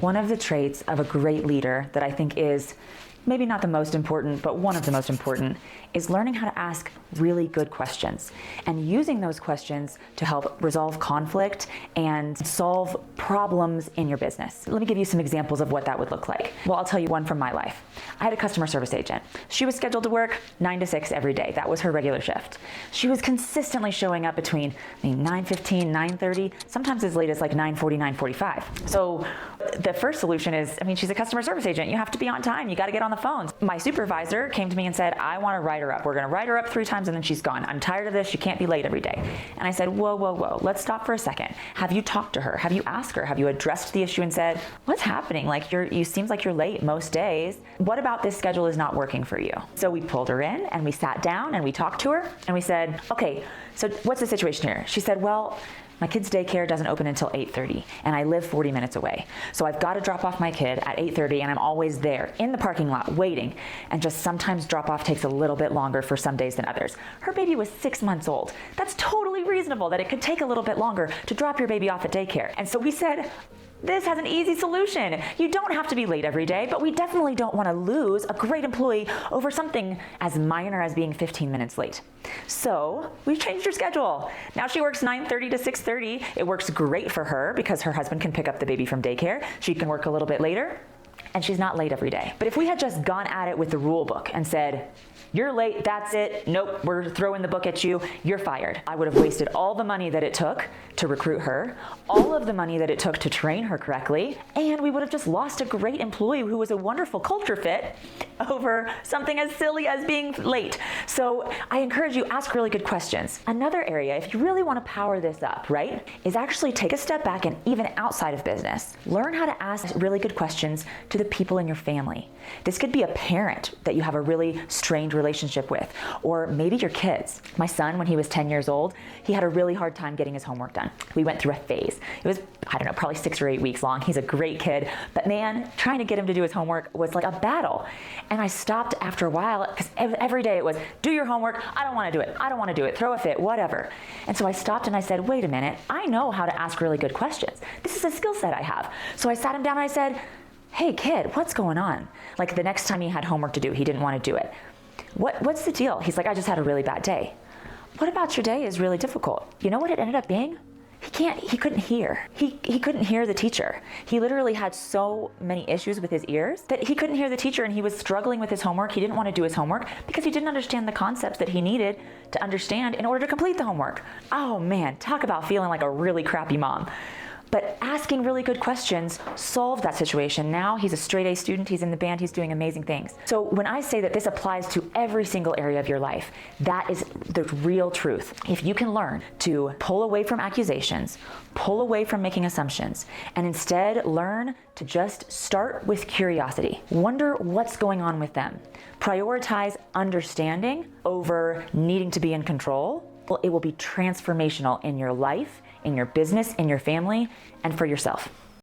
One of the traits of a great leader that I think is maybe not the most important, but one of the most important, is learning how to ask really good questions and using those questions to help resolve conflict and solve problems in your business. Let me give you some examples of what that would look like. Well, I'll tell you one from my life. I had a customer service agent. She was scheduled to work 9 to 6 every day. That was her regular shift. She was consistently showing up between 9:15, 9:30, sometimes as late as like 9:40, 9:45. So the first solution is, she's a customer service agent. You have to be on time. You got to get on the phones. My supervisor came to me and said, I want to write her up. We're going to write her up 3 times and then she's gone. I'm tired of this. She can't be late every day. And I said, whoa. Let's stop for a second. Have you talked to her? Have you asked her? Have you addressed the issue and said, what's happening? Like you seems like you're late most days. What about this schedule is not working for you? So we pulled her in and we sat down and we talked to her and we said, okay, so what's the situation here? She said, well, my kid's daycare doesn't open until 8:30 and I live 40 minutes away. So I've got to drop off my kid at 8:30 and I'm always there in the parking lot waiting, and just sometimes drop off takes a little bit longer for some days than others. Her baby was 6 months old. That's totally reasonable that it could take a little bit longer to drop your baby off at daycare. And so we said, this has an easy solution. You don't have to be late every day, but we definitely don't want to lose a great employee over something as minor as being 15 minutes late. So we've changed her schedule. Now she works 9:30 to 6:30. It works great for her because her husband can pick up the baby from daycare. She can work a little bit later, and she's not late every day. But if we had just gone at it with the rule book and said, you're late, that's it, nope, we're throwing the book at you, you're fired, I would have wasted all the money that it took to recruit her, all of the money that it took to train her correctly, and we would have just lost a great employee who was a wonderful culture fit over something as silly as being late. So I encourage you, ask really good questions. Another area, if you really want to power this up, right, is actually take a step back and even outside of business, learn how to ask really good questions to the people in your family. This could be a parent that you have a really strained relationship with, or maybe your kids. My son, when he was 10 years old, he had a really hard time getting his homework done. We went through a phase. It was, probably 6 or 8 weeks long. He's a great kid, but man, trying to get him to do his homework was like a battle. And I stopped after a while because every day it was, do your homework. I don't want to do it. I don't want to do it. Throw a fit, whatever. And so I stopped and I said, wait a minute. I know how to ask really good questions. This is a skill set I have. So I sat him down and I said, hey kid, what's going on? Like the next time he had homework to do, he didn't want to do it. What's the deal? He's like, I just had a really bad day. What about your day is really difficult? You know what it ended up being? He couldn't hear. He couldn't hear the teacher. He literally had so many issues with his ears that he couldn't hear the teacher, and he was struggling with his homework. He didn't want to do his homework because he didn't understand the concepts that he needed to understand in order to complete the homework. Oh man, talk about feeling like a really crappy mom. But asking really good questions solved that situation. Now he's a straight A student, he's in the band, he's doing amazing things. So when I say that this applies to every single area of your life, that is the real truth. If you can learn to pull away from accusations, pull away from making assumptions, and instead learn to just start with curiosity. Wonder what's going on with them. Prioritize understanding over needing to be in control. Well, it will be transformational in your life, in your business, in your family, and for yourself.